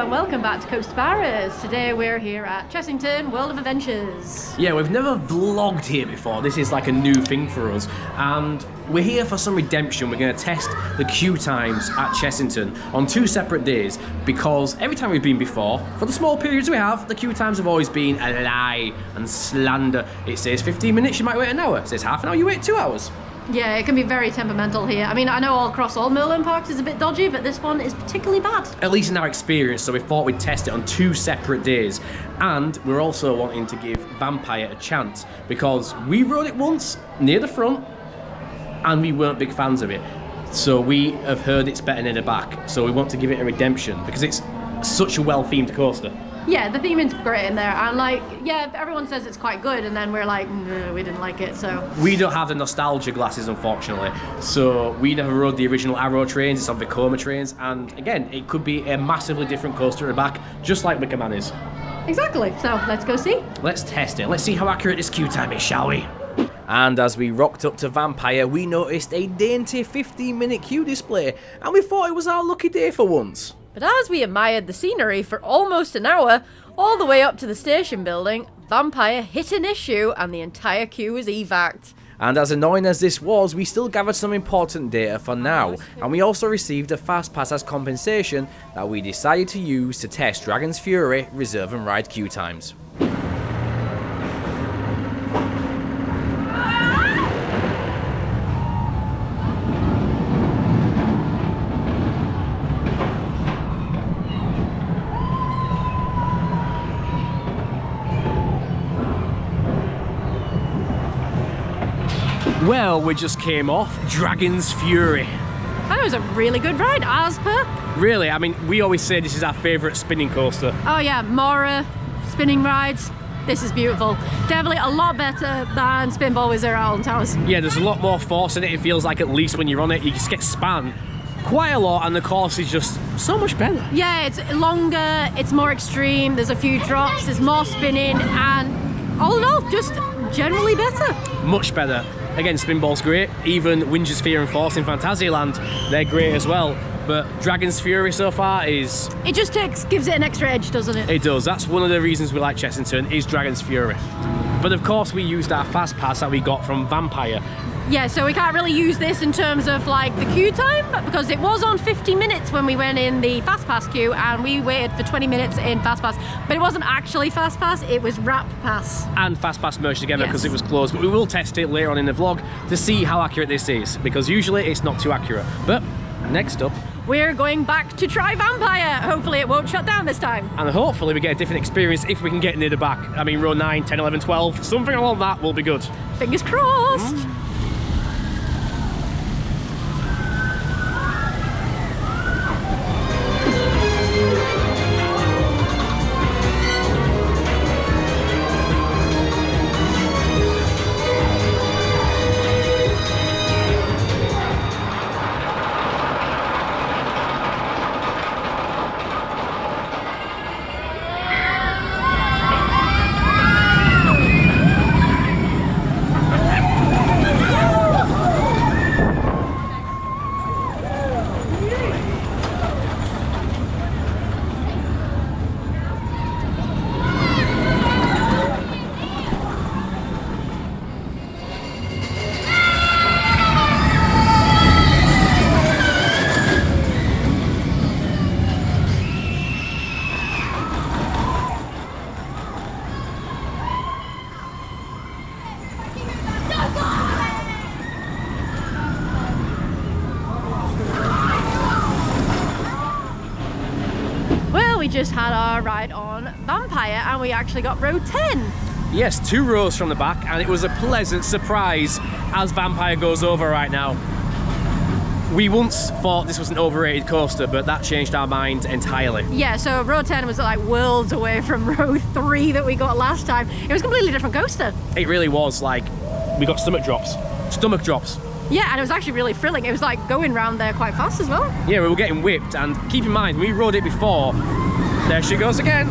and welcome back to CoasterBaras. Today we're here at Chessington, World of Adventures. Yeah, we've never vlogged here before. This is like a new thing for us. And we're here for some redemption. We're going to test the queue times at Chessington on 2 separate days because every time we've been before, for the small periods we have, the queue times have always been a lie and slander. It says 15 minutes, you might wait an hour. It says half an hour, you wait 2 hours. Yeah, it can be very temperamental here. I mean, I know all across all Merlin parks is a bit dodgy, but this one is particularly bad. At least in our experience, so we thought we'd test it on 2 separate days. And we're also wanting to give Vampire a chance because we rode it once near the front and we weren't big fans of it. So we have heard it's better near the back. So we want to give it a redemption because it's such a well-themed coaster. Yeah, the theming's great in there, and like, yeah, everyone says it's quite good, and then we're like, no, we didn't like it, so. We don't have the nostalgia glasses, unfortunately, so we never rode the original Arrow trains, it's on Vekoma trains, and again, it could be a massively different coaster at the back, just like Wicker Man is. Exactly, so let's go see. Let's test it, let's see how accurate this queue time is, shall we? And as we rocked up to Vampire, we noticed a dainty 15-minute queue display, and we thought it was our lucky day for once. But as we admired the scenery for almost an hour, all the way up to the station building, Vampire hit an issue and the entire queue was evac'd. And as annoying as this was, we still gathered some important data for now, and we also received a fast pass as compensation that we decided to use to test Dragon's Fury reserve and ride queue times. Well, we just came off Dragon's Fury. That was a really good ride, as per. Really, I mean, we always say this is our favourite spinning coaster. Oh yeah, Mora, spinning rides. This is beautiful. Definitely a lot better than Spinball Wizard at Alton Towers. Yeah, there's a lot more force in it. It feels like at least when you're on it, you just get spun quite a lot, and the course is just so much better. Yeah, it's longer, it's more extreme, there's a few drops, there's more spinning, and all in all, just generally better. Much better. Again, Spinball's great. Even Winger's Fear and Force in Fantasyland, they're great as well. But Dragon's Fury so far is... It just gives it an extra edge, doesn't it? It does. That's one of the reasons we like Chessington, is Dragon's Fury. But of course we used our fast pass that we got from Vampire. Yeah, so we can't really use this in terms of like the queue time, because it was on 50 minutes when we went in the fast pass queue, and we waited for 20 minutes in fast pass. But it wasn't actually fast pass, it was wrap pass. And fast pass merged together because it was closed. But we will test it later on in the vlog to see how accurate this is, because usually it's not too accurate. But next up, we're going back to try Vampire. Hopefully it won't shut down this time. And hopefully we get a different experience if we can get near the back. I mean, row 9, 10, 11, 12, something along that will be good. Fingers crossed. We just had our ride on Vampire and we actually got row 10. Yes, 2 rows from the back, and it was a pleasant surprise as Vampire goes over right now. We once thought this was an overrated coaster, but that changed our mind entirely. Yeah, so row 10 was like worlds away from row 3 that we got last time. It was a completely different coaster. It really was. Like, we got stomach drops. Stomach drops. Yeah, and it was actually really thrilling. It was like going round there quite fast as well. Yeah, we were getting whipped, and keep in mind, we rode it before. There she goes again.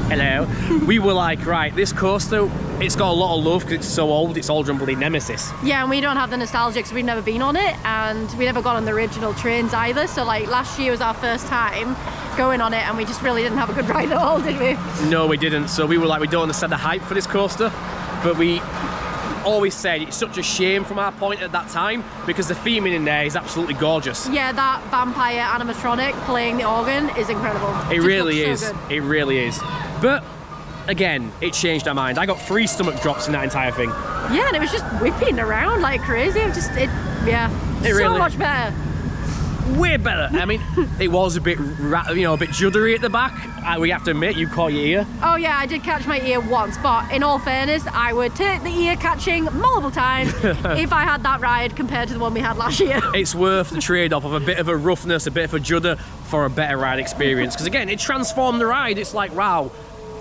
Hello. We were like, right, this coaster, it's got a lot of love because it's so old. It's old Jumbly Nemesis. Yeah, and we don't have the nostalgia because we've never been on it, and we never got on the original trains either. So like last year was our first time going on it, and we just really didn't have a good ride at all, did we? No, we didn't. So we were like, we don't understand the hype for this coaster, but we always said it's such a shame from our point at that time because the theming in there is absolutely gorgeous. Yeah, that vampire animatronic playing the organ is incredible. It really looks is. so good. It really is. But again, it changed our mind. I got 3 stomach drops in that entire thing. Yeah, and it was just whipping around like crazy. It It really, so much better. Way better. I mean, it was a bit, a bit juddery at the back. We have to admit, you caught your ear. Oh yeah, I did catch my ear once, but in all fairness, I would take the ear catching multiple times if I had that ride compared to the one we had last year. It's worth the trade-off of a bit of a roughness, a bit of a judder for a better ride experience. Because again, it transformed the ride. It's like, wow,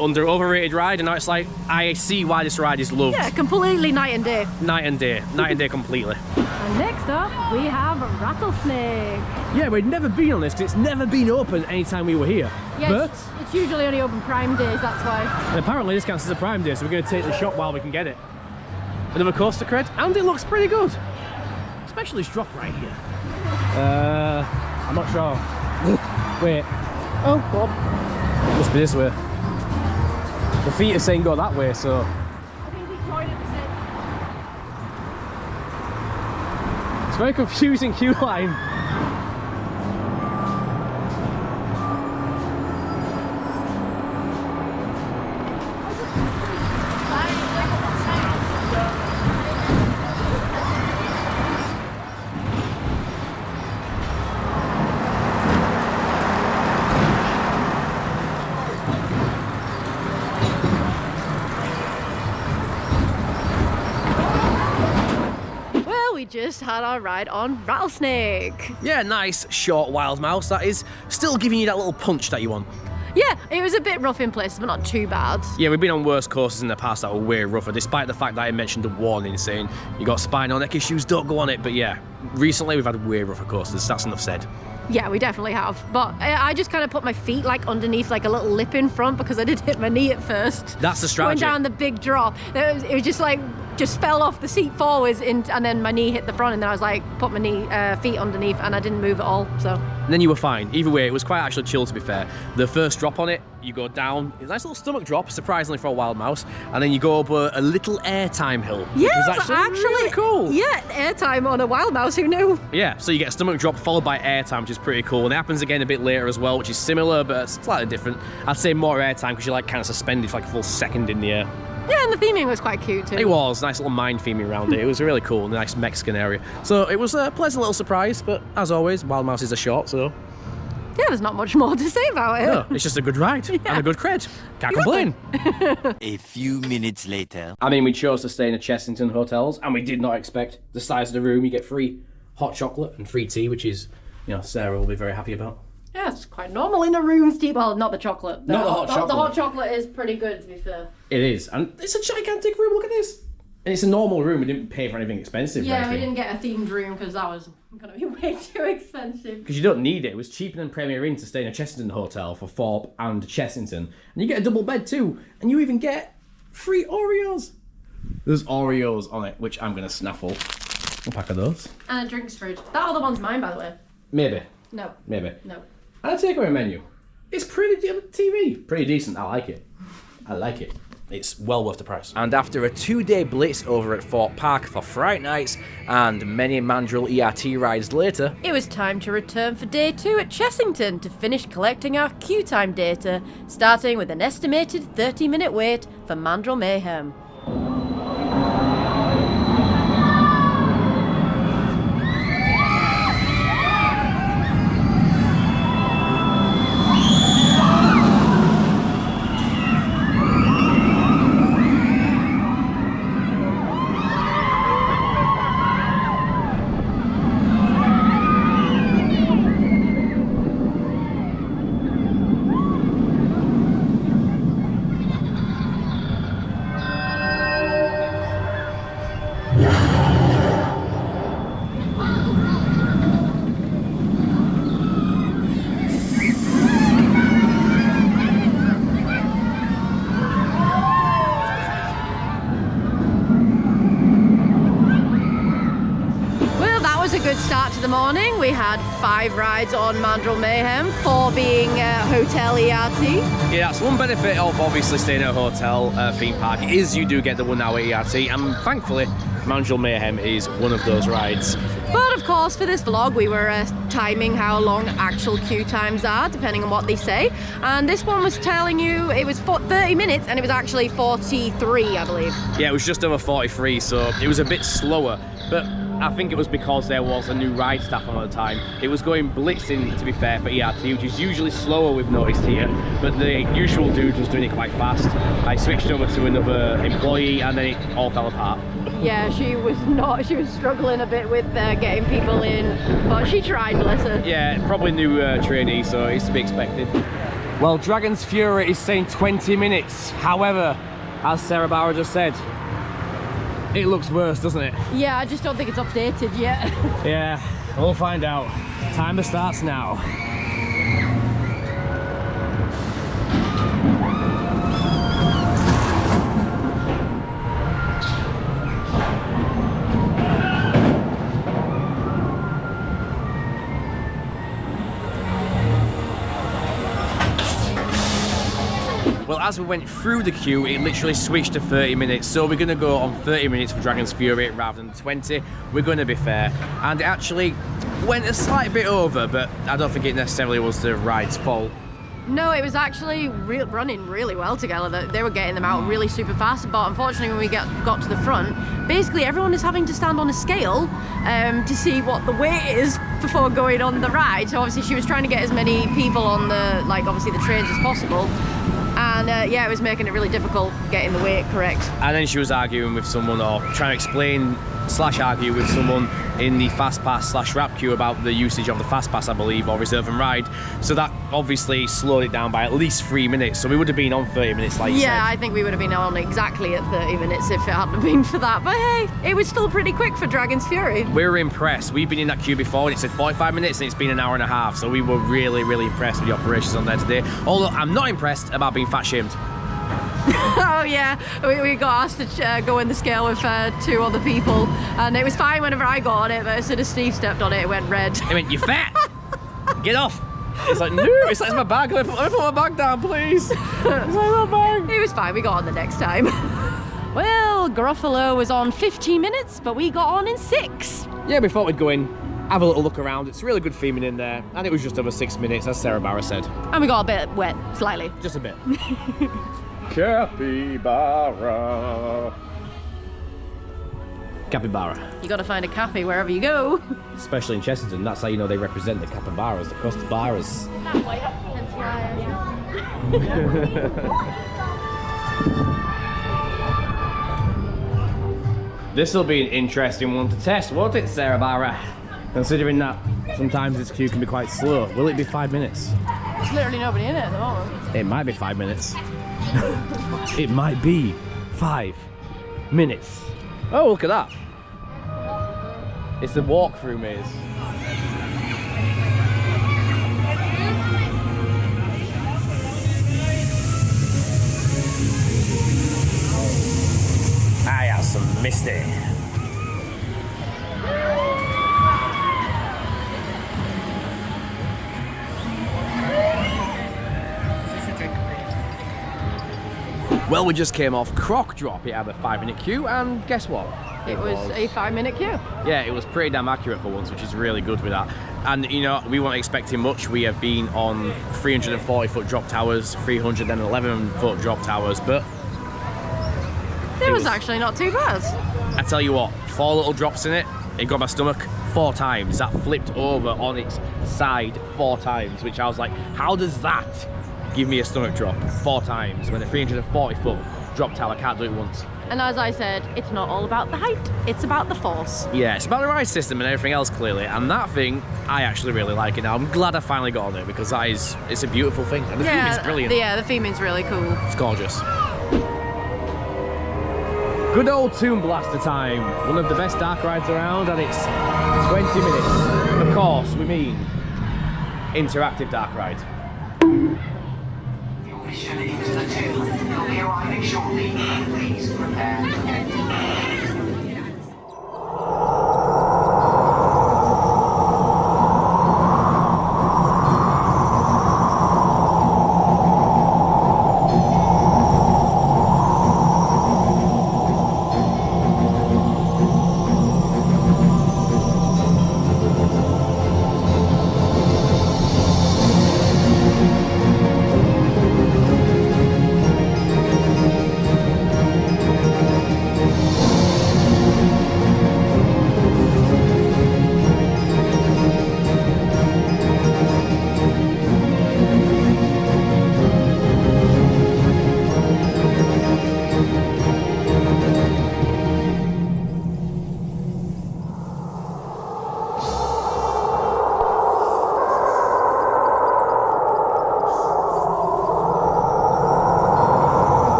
overrated ride, and now it's like, I see why this ride is loved. Yeah, completely night and day. Night and day completely. And next up, we have Rattlesnake. Yeah, we'd never been on this because it's never been open anytime we were here. Yeah, but it's usually only open Prime days, that's why. and apparently this counts as a Prime day, so we're going to take the shot while we can get it. Another coaster cred, and it looks pretty good. Especially this drop right here. I'm not sure. Wait. Oh, God. Must be this way. The feet are saying go that way, so. I think we joined at the same. It's a very confusing queue line. We just had our ride on Rattlesnake. Yeah, nice, short, wild mouse. That is still giving you that little punch that you want. Yeah, it was a bit rough in places, but not too bad. Yeah, we've been on worse courses in the past that were way rougher, despite the fact that I mentioned a warning saying you got spinal neck issues, don't go on it. But yeah, recently we've had way rougher courses. That's enough said. Yeah, we definitely have. But I just kind of put my feet like underneath like a little lip in front because I did hit my knee at first. That's the strategy. Going down the big drop. It was just like, just fell off the seat forwards and then my knee hit the front and then I was like, put my feet underneath and I didn't move at all, so. And then you were fine. Either way, it was quite actually chill, to be fair. The first drop on it, you go down, it's a nice little stomach drop, surprisingly for a wild mouse, and then you go up a little airtime hill. Yeah, which was actually really cool. Yeah, airtime on a wild mouse, who knew? Yeah, so you get a stomach drop followed by airtime, which is pretty cool. And it happens again a bit later as well, which is similar, but slightly different. I'd say more airtime because you're like kind of suspended for like a full second in the air. Yeah, and the theming was quite cute too. It was, nice little mine theming around it. It was really cool, nice Mexican area. So it was a pleasant little surprise, but as always, wild mouses are short, so. Yeah, there's not much more to say about it. No, it's just a good ride and a good cred. Can't complain. A few minutes later. I mean, we chose to stay in the Chessington hotels, and we did not expect the size of the room. You get free hot chocolate and free tea, which is, Sarah will be very happy about. Yeah, it's quite normal in a room, Steve. Well, not the chocolate. Not the hot chocolate. The hot chocolate is pretty good, to be fair. It is, and it's a gigantic room. Look at this. And it's a normal room. We didn't pay for anything expensive. Yeah, we didn't get a themed room because that was going to be way too expensive. Because you don't need it. It was cheaper than Premier Inn to stay in a Chessington hotel for Thorpe and Chessington. And you get a double bed too. And you even get free Oreos. There's Oreos on it, which I'm going to snaffle. A pack of those. And a drinks fridge. That other one's mine, by the way. Maybe. No. Maybe. No. And a takeaway menu. It's pretty TV. Pretty decent. I like it. I like it. It's well worth the price. And after a 2-day blitz over at Thorpe Park for Fright Nights and many Mandrill ERT rides later, it was time to return for day 2 at Chessington to finish collecting our queue time data, starting with an estimated 30-minute wait for Mandrill Mayhem. morning. We had 5 rides on Mandrill Mayhem, 4 being Hotel ERT. Yeah, that's one benefit of obviously staying at a hotel theme park is you do get the 1 hour ERT, and thankfully Mandrill Mayhem is one of those rides. But of course, for this vlog, we were timing how long actual queue times are, depending on what they say. And this one was telling you it was 30 minutes, and it was actually 43, I believe. Yeah, it was just over 43, so it was a bit slower. But I think it was because there was a new ride staff on at the time. It was going blitzing, to be fair, for ERT, which is usually slower, we've noticed here. But the usual dude was doing it quite fast. I switched over to another employee, and then it all fell apart. Yeah, she was struggling a bit with getting people in, but she tried, bless her. Yeah, probably new trainee, so it's to be expected. Well, Dragon's Fury is saying 20 minutes. However, as Sarah Bauer just said, it looks worse, doesn't it? Yeah, I just don't think it's updated yet. Yeah, we'll find out. Timer starts now. Well, as we went through the queue, it literally switched to 30 minutes. So we're going to go on 30 minutes for Dragon's Fury rather than 20. We're going to be fair. And it actually went a slight bit over, but I don't think it necessarily was the ride's fault. No, it was actually running really well together. They were getting them out really super fast, but unfortunately when we got to the front, basically everyone is having to stand on a scale to see what the weight is before going on the ride. So obviously she was trying to get as many people on the, like obviously the trains as possible. And yeah, it was making it really difficult getting the weight correct. And then she was arguing with someone, or trying to explain / argue with someone in the fast pass / wrap queue about the usage of the fast pass, I believe, or reserve and ride. So that obviously slowed it down by at least 3 minutes. So we would have been on 30 minutes, like you said. Yeah, I think we would have been on exactly at 30 minutes if it hadn't been for that. But hey, it was still pretty quick for Dragon's Fury. We were impressed. We've been in that queue before, and it said 45 minutes, and it's been an hour and a half. So we were really, really impressed with the operations on there today. Although I'm not impressed about being fat shamed. Oh yeah, we got asked to go in the scale with 2 other people, and it was fine whenever I got on it, but as soon as Steve stepped on it, it went red. It went, "You fat! Get off!" It's like, no, it's like, it's my bag. Let me put my bag down, please. It's like my bag. It was fine, we got on the next time. Well, Gruffalo was on 15 minutes, but we got on in 6. Yeah, we thought we'd go in, have a little look around. It's really good theming in there, and it was just over 6 minutes, as Sarah Barra said. And we got a bit wet, slightly. Just a bit. Capybara. Capybara. You gotta find a cappy wherever you go. Especially in Chessington, that's how you know they represent the capybaras, the CoasterBaras. This will be an interesting one to test, won't it, Sarah Barra? Considering that sometimes this queue can be quite slow. Will it be 5 minutes? There's literally nobody in it at the moment. It might be 5 minutes. It might be 5 minutes. Oh, look at that. It's a walkthrough maze. I have some misty. Well, we just came off Croc Drop. It had a 5-minute queue, and guess what? It was a 5-minute queue. Yeah, it was pretty damn accurate for once, which is really good with that. And you know, we weren't expecting much. We have been on 340-foot drop towers, 311-foot drop towers, but it was actually not too bad. I tell you what, 4 little drops in it, it got my stomach 4 times. That flipped over on its side 4 times, which I was like, how does that give me a stomach drop 4 times when a 340-foot drop tower can't do it once? And as I said, it's not all about the height, it's about the force. Yeah, it's about the ride system and everything else, clearly. And that thing, I actually really like it now. I'm glad I finally got on it, because it's a beautiful thing. And the theme is brilliant. Yeah, the theming's really cool. It's gorgeous. Good old Tomb Blaster time. One of the best dark rides around, and it's 20 minutes. Of course, we mean interactive dark ride. Mission is the 2. You'll be arriving shortly. Please prepare to enter.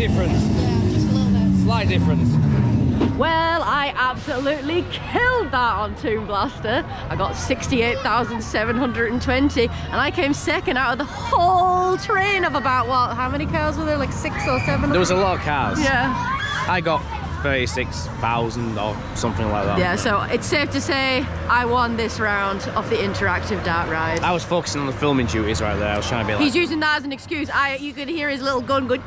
difference. Yeah, just a little bit. Slight difference. Well, I absolutely killed that on Tomb Blaster. I got 68,720 and I came second out of the whole train of about, what, how many cars were there? Like 6 or 7? There was a lot of cars. Yeah. I got 36,000 or something like that. Yeah, so it's safe to say I won this round of the interactive dart ride. I was focusing on the filming duties right there. I was trying to be like... He's using that as an excuse. You could hear his little gun going...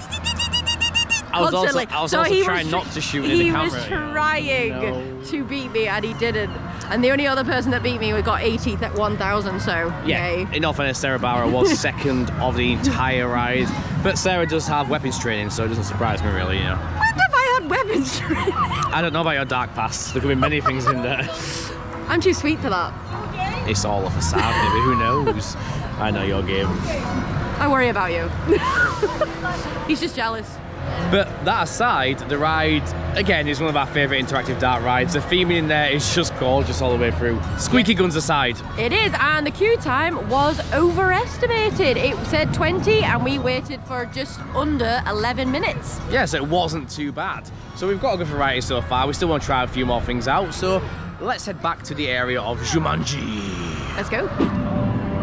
I was constantly. also trying not to shoot in the camera. He was trying to beat me and he didn't. And the only other person that beat me, we got 80th at 1,000, so yeah, yay. in all fairness, CoasterBaras was second of the entire ride. But Sarah does have weapons training, so it doesn't surprise me really, you know. When have I had weapons training? I don't know about your dark past. There could be many things in there. I'm too sweet for that. It's all a facade, maybe. Who knows? I know your game. I worry about you. He's just jealous. But that aside, the ride, again, is one of our favourite interactive dart rides. The theming in there is just gorgeous all the way through. Squeaky guns aside. It is, and the queue time was overestimated. It said 20 and we waited for just under 11 minutes. Yeah, so it wasn't too bad. So we've got a good variety so far. We still want to try a few more things out, so let's head back to the area of Jumanji. Let's go.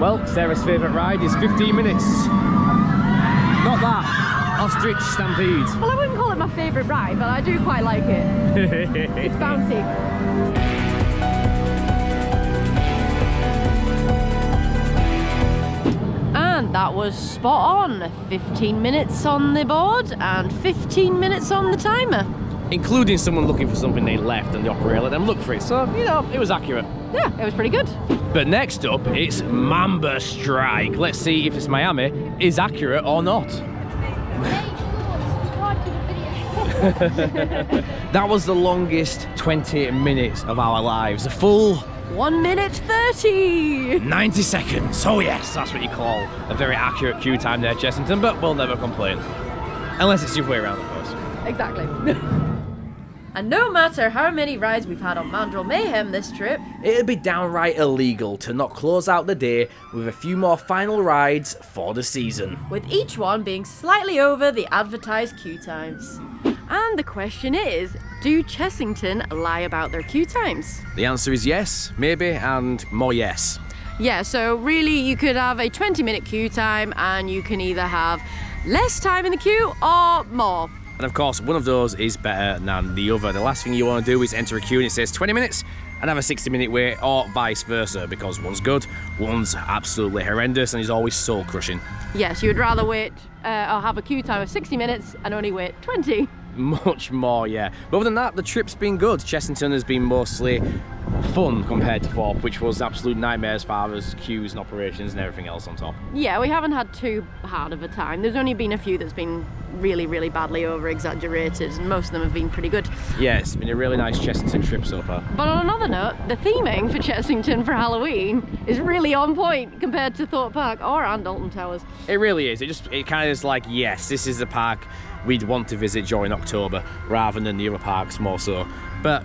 Well, Sarah's favourite ride is 15 minutes. Not that. Ostrich Stampede. Well, I wouldn't call it my favourite ride, but I do quite like it. It's bouncy. And that was spot on. 15 minutes on the board and 15 minutes on the timer. Including someone looking for something they left and the operator let them look for it. So, you know, it was accurate. Yeah, it was pretty good. But next up, it's Mamba Strike. Let's see if this Miami is accurate or not. That was the longest 20 minutes of our lives. A full 1 minute 30. 90 seconds. Oh yes, that's what you call a very accurate queue time there, Chessington, but we'll never complain. Unless it's the other way around, of course. Exactly. And no matter how many rides we've had on Mandrill Mayhem this trip, It'd be downright illegal to not close out the day with a few more final rides for the season. with each one being slightly over the advertised queue times. And the question is, do Chessington lie about their queue times? The answer is yes, maybe, and more yes. Yeah, so really you could have a 20-minute queue time and you can either have less time in the queue or more. And of course, one of those is better than the other. The last thing you want to do is enter a queue and it says 20 minutes and have a 60-minute wait, or vice versa, because one's good, one's absolutely horrendous and is always soul crushing. Yes, you would rather wait or have a queue time of 60 minutes and only wait 20. Much more, yeah. But other than that, the trip's been good. Chessington has been mostly fun compared to Thorpe, which was absolute nightmare as far as queues and operations and everything else on top. Yeah, we haven't had too hard of a time. There's only been a few that's been really, really badly over-exaggerated, and most of them have been pretty good. Yeah, it's been a really nice Chessington trip so far. But on another note, the theming for Chessington for Halloween is really on point compared to Thorpe Park or Alton Towers. It really is. It kind of is like, yes, this is the park we'd want to visit during October rather than the other parks more so. But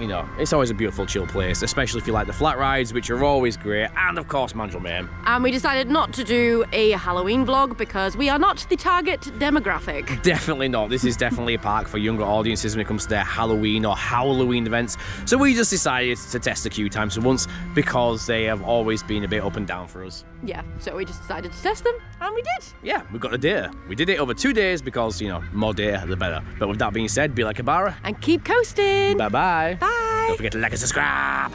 you know, it's always a beautiful, chill place, especially if you like the flat rides, which are always great, and of course, Mandrill Mayhem. And we decided not to do a Halloween vlog because we are not the target demographic. Definitely not. This is definitely a park for younger audiences when it comes to their Halloween or Halloween events. So we just decided to test the queue times for once because they have always been a bit up and down for us. Yeah, so we just decided to test them, and we did. Yeah, we got the data. We did it over 2 days because, you know, more data, the better. But with that being said, be like a Bara. And keep coasting. Bye-bye. Bye. Don't forget to like and subscribe.